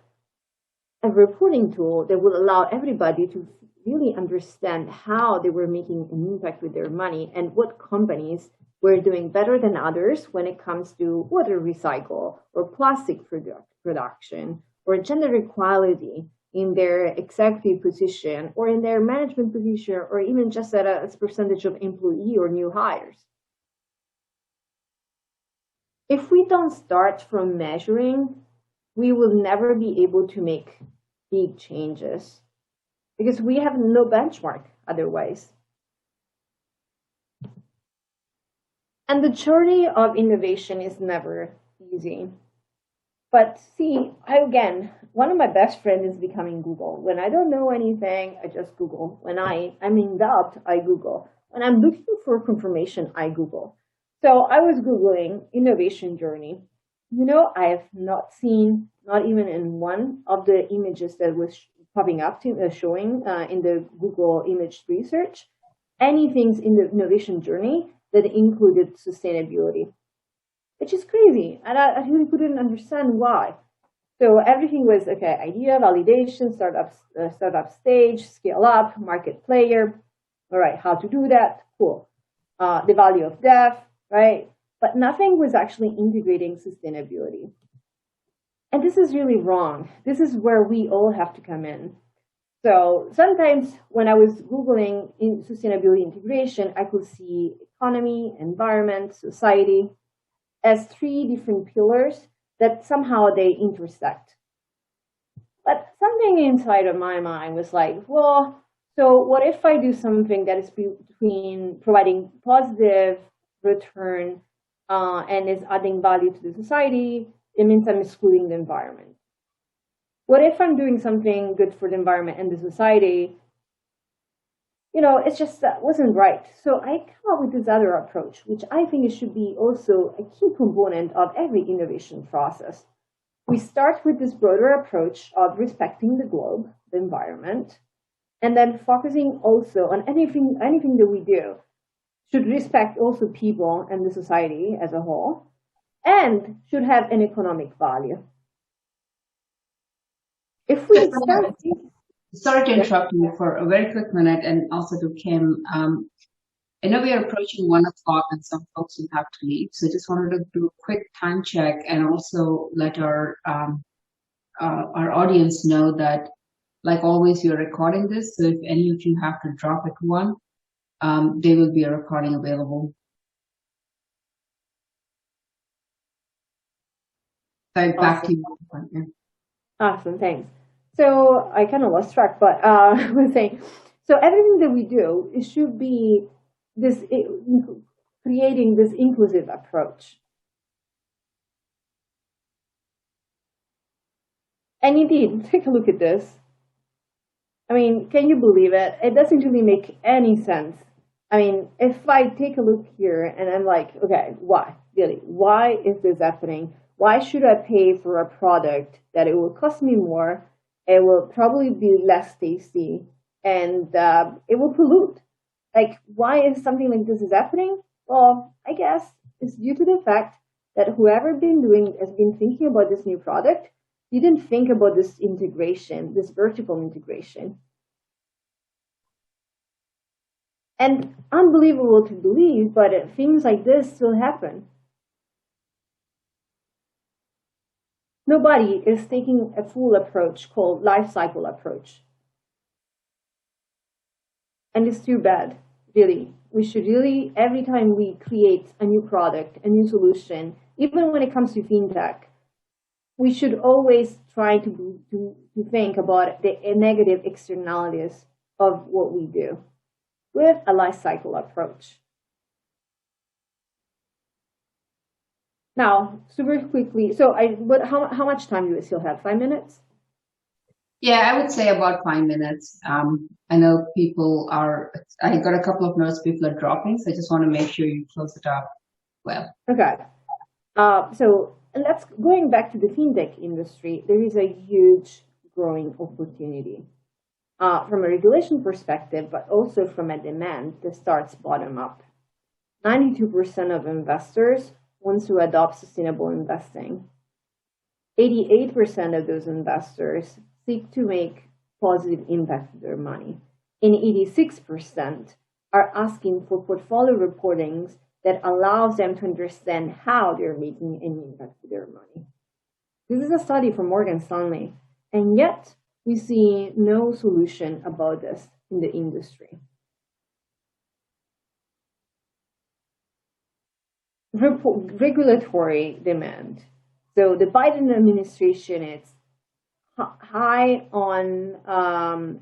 a reporting tool that would allow everybody to really understand how they were making an impact with their money and what companies were doing better than others when it comes to water recycle or plastic production or gender equality in their executive position or in their management position or even just as a percentage of employee or new hires. If we don't start from measuring, we will never be able to make big changes, because we have no benchmark otherwise. And the journey of innovation is never easy. But see, one of my best friends is becoming Google. When I don't know anything, I just Google. When I'm in doubt, I Google. When I'm looking for confirmation, I Google. So I was Googling innovation journey. I have not seen, not even in one of the images that was popping up showing in the Google image research, anything in the innovation journey that included sustainability, which is crazy. And I really couldn't understand why. So everything was, okay, idea, validation, startup stage, scale up, market player. All right, how to do that? Cool. The value of dev, right? But nothing was actually integrating sustainability. And this is really wrong. This is where we all have to come in. So sometimes when I was Googling in sustainability integration, I could see economy, environment, society as three different pillars that somehow they intersect. But something inside of my mind was like, well, so what if I do something that is between providing positive return and is adding value to the society? It means I'm excluding the environment. What if I'm doing something good for the environment and the society, it's just that wasn't right. So I come up with this other approach, which I think it should be also a key component of every innovation process. We start with this broader approach of respecting the globe, the environment, and then focusing also on anything that we do should respect also people and the society as a whole, and should have an economic value. If we start, sorry to interrupt you for a very quick minute, and also to Kim. I know we are approaching 1:00 and some folks will have to leave. So just wanted to do a quick time check and also let our audience know that, like always, you're recording this. So if any of you have to drop at one, there will be a recording available. So back to you. Awesome, thanks. So I kind of lost track, but I was saying, so everything that we do, it should be this creating this inclusive approach. And indeed, take a look at this. I mean, can you believe it? It doesn't really make any sense. I mean, if I take a look here and I'm like, okay, why? Really, why is this happening? Why should I pay for a product that it will cost me more? It will probably be less tasty, and it will pollute. Like, why is something like this is happening? Well, I guess it's due to the fact that whoever has been thinking about this new product didn't think about this integration, this vertical integration. And unbelievable to believe, but things like this still happen. Nobody is taking a full approach called life cycle approach. And it's too bad, really. We should really, every time we create a new product, a new solution, even when it comes to fintech, we should always try to think about the negative externalities of what we do with a life cycle approach. Now, super quickly, so how much time do we still have? 5 minutes? Yeah, I would say about 5 minutes. I know I got a couple of notes, people are dropping, so I just want to make sure you close it up well. Okay. So going back to the fintech industry, there is a huge growing opportunity from a regulation perspective, but also from a demand that starts bottom up. 92% of investors want to adopt sustainable investing. 88% of those investors seek to make positive impact with their money. And 86% are asking for portfolio reportings that allows them to understand how they're making an impact with their money. This is a study from Morgan Stanley, and yet we see no solution about this in the industry. Regulatory demand. So the Biden administration is high on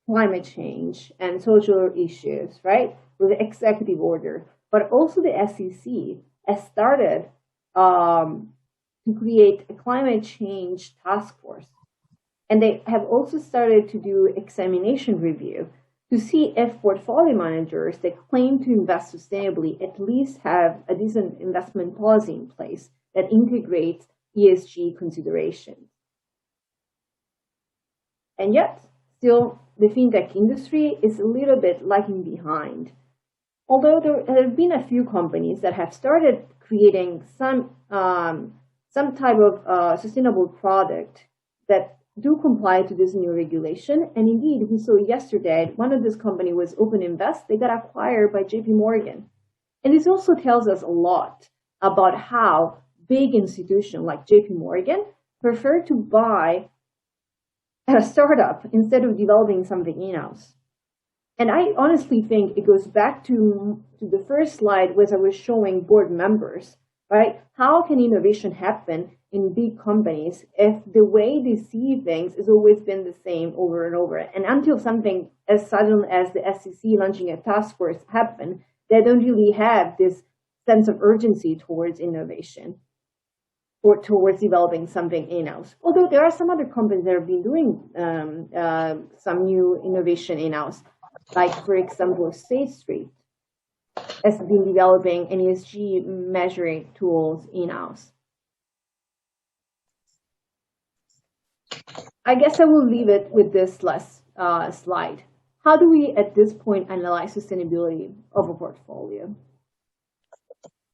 climate change and social issues, right? With the executive order, but also the SEC has started to create a climate change task force. And they have also started to do examination review to see if portfolio managers that claim to invest sustainably at least have a decent investment policy in place that integrates ESG considerations. And yet, still, the fintech industry is a little bit lagging behind. Although there have been a few companies that have started creating some type of sustainable product that do comply to this new regulation. And indeed, we saw yesterday, one of this company was Open Invest. They got acquired by JP Morgan. And this also tells us a lot about how big institutions like JP Morgan prefer to buy a startup instead of developing something in-house. And I honestly think it goes back to the first slide where I was showing board members, right? How can innovation happen in big companies if the way they see things has always been the same over and over? And until something as sudden as the SEC launching a task force happen, they don't really have this sense of urgency towards innovation or towards developing something in-house. Although there are some other companies that have been doing some new innovation in-house. like, for example, State Street has been developing an ESG measuring tools in-house. I guess I will leave it with this last slide. How do we, at this point, analyze sustainability of a portfolio?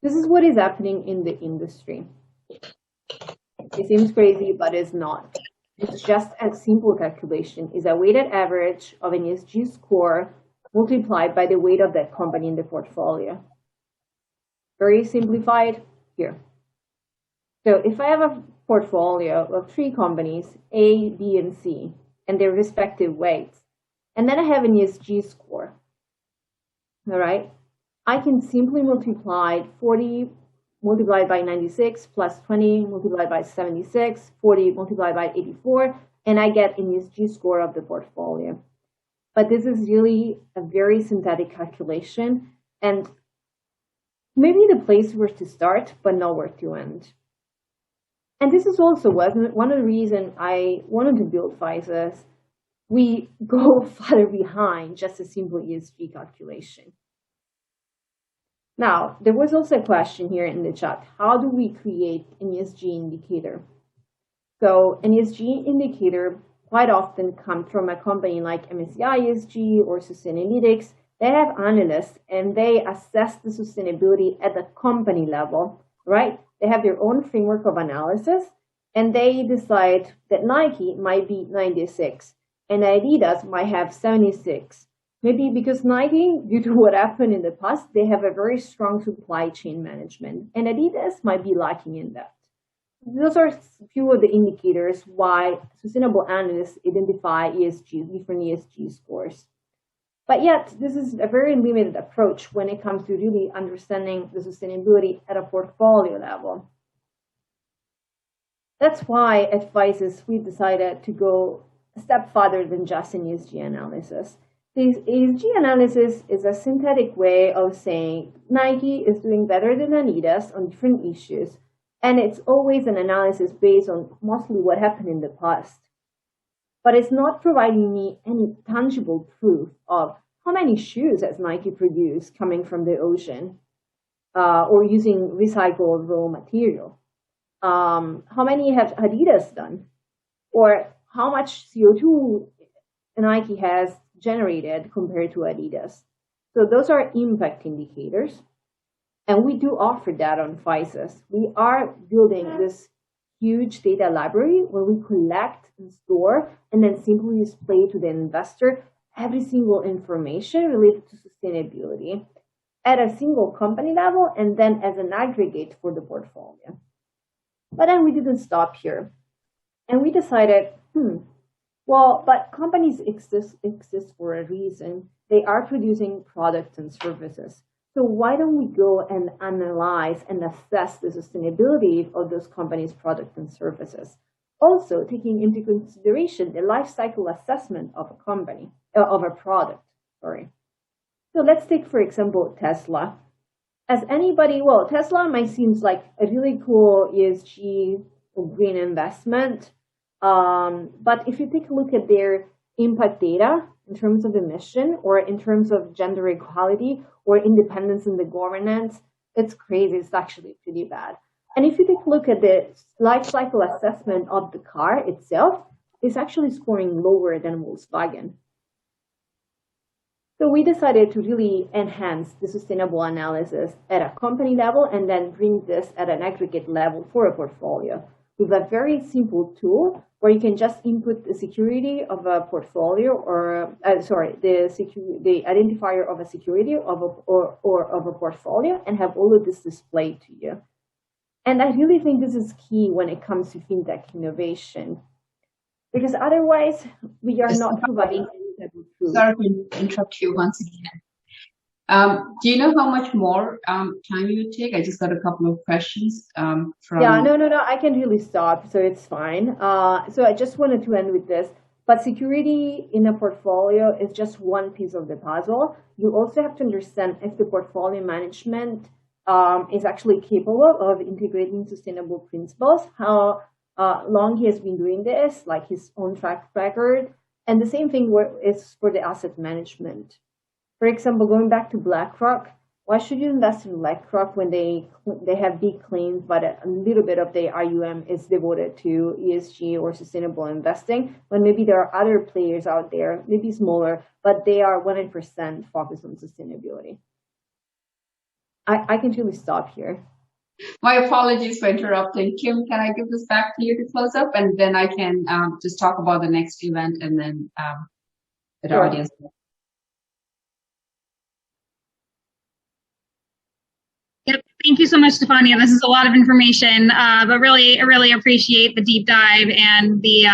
This is what is happening in the industry. It seems crazy, but it's not. It's just a simple calculation. It's a weighted average of an ESG score multiplied by the weight of that company in the portfolio. Very simplified here. So if I have a portfolio of 3 companies, A, B, and C, and their respective weights, and then I have an ESG score, all right? I can simply multiply 40 multiplied by 96 plus 20 multiplied by 76, 40 multiplied by 84, and I get an ESG score of the portfolio. But this is really a very synthetic calculation, and maybe the place where to start, but not where to end. And this is also one of the reasons I wanted to build FISAs. We go further behind just a simple ESG calculation. Now, there was also a question here in the chat. How do we create an ESG indicator? So an ESG indicator quite often comes from a company like MSCI ESG or Sustainalytics. They have analysts and they assess the sustainability at the company level, right? They have their own framework of analysis and they decide that Nike might be 96 and Adidas might have 76. Maybe because Nike, due to what happened in the past, they have a very strong supply chain management, and Adidas might be lacking in that. Those are a few of the indicators why sustainable analysts identify different ESG scores. But yet, this is a very limited approach when it comes to really understanding the sustainability at a portfolio level. That's why at FISAs, we decided to go a step further than just an ESG analysis. This ESG analysis is a synthetic way of saying Nike is doing better than Adidas on different issues, and it's always an analysis based on mostly what happened in the past. But it's not providing me any tangible proof of how many shoes has Nike produced coming from the ocean or using recycled raw material. How many have Adidas done? Or how much CO2 Nike has generated compared to Adidas. So those are impact indicators. And we do offer that on FISAs. We are building this huge data library where we collect and store and then simply display to the investor every single information related to sustainability at a single company level and then as an aggregate for the portfolio. But then we didn't stop here. And we decided, well, but companies exist for a reason. They are producing products and services. So why don't we go and analyze and assess the sustainability of those companies' products and services? Also taking into consideration the life cycle assessment of a company, of a product, sorry. So let's take, for example, Tesla. As anybody, well, Tesla might seem like a really cool ESG or green investment. But if you take a look at their impact data in terms of emission or in terms of gender equality or independence in the governance, it's crazy. It's actually pretty bad. And if you take a look at the life cycle assessment of the car itself, it's actually scoring lower than Volkswagen. So we decided to really enhance the sustainable analysis at a company level and then bring this at an aggregate level for a portfolio with a very simple tool where you can just input the security of a portfolio or, the identifier of a security of a portfolio and have all of this displayed to you. And I really think this is key when it comes to fintech innovation, because otherwise we are not providing any type of proof. Sorry to interrupt you once again. Do you know how much more time you would take? I just got a couple of questions from. Yeah, no, I can really stop, so it's fine. So I just wanted to end with this. But security in a portfolio is just one piece of the puzzle. You also have to understand if the portfolio management is actually capable of integrating sustainable principles, how long he has been doing this, like his own track record. And the same thing is for the asset management. For example, going back to BlackRock, why should you invest in BlackRock when they have big claims, but a little bit of their IUM is devoted to ESG or sustainable investing, when maybe there are other players out there, maybe smaller, but they are 100% focused on sustainability? I can truly stop here. My apologies for interrupting. Kim, can I give this back to you to close up? And then I can just talk about the next event and then the audience. Yep. Thank you so much, Stefania. This is a lot of information, but really, I really appreciate the deep dive and the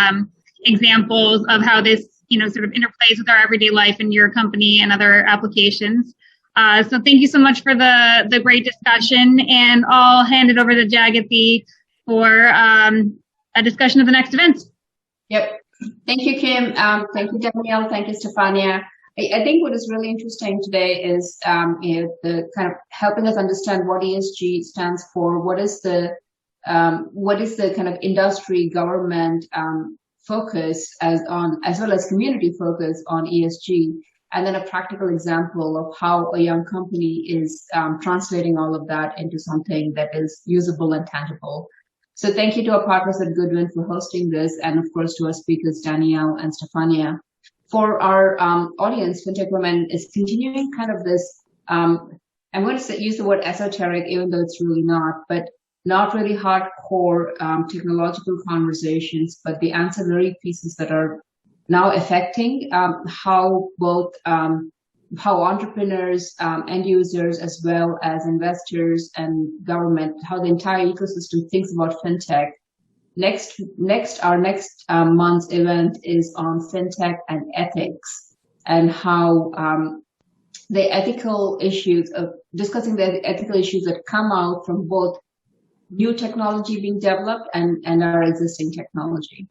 examples of how this, sort of interplays with our everyday life in your company and other applications. So thank you so much for the great discussion, and I'll hand it over to Jagati for a discussion of the next events. Yep. Thank you, Kim. Thank you, Danielle. Thank you, Stefania. I think what is really interesting today is the kind of helping us understand what ESG stands for. What is the kind of industry government focus as well as community focus on ESG, and then a practical example of how a young company is translating all of that into something that is usable and tangible. So thank you to our partners at Goodwin for hosting this, and of course to our speakers Danielle and Stefania. For our audience, FintechWomen is continuing kind of this, I'm going to use the word esoteric, even though it's really not, but not really hardcore technological conversations, but the ancillary pieces that are now affecting how both how entrepreneurs, end users, as well as investors and government, how the entire ecosystem thinks about fintech. Our next month's event is on fintech and ethics, and how the ethical issues of discussing the ethical issues that come out from both new technology being developed and our existing technology.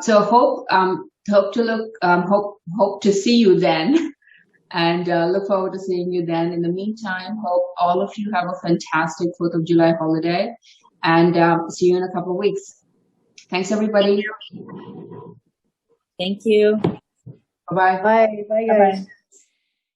So hope to see you then, and look forward to seeing you then. In the meantime, hope all of you have a fantastic 4th of July holiday, and see you in a couple of weeks. Thanks, everybody. Thank you. Bye-bye. Bye, guys. Bye-bye.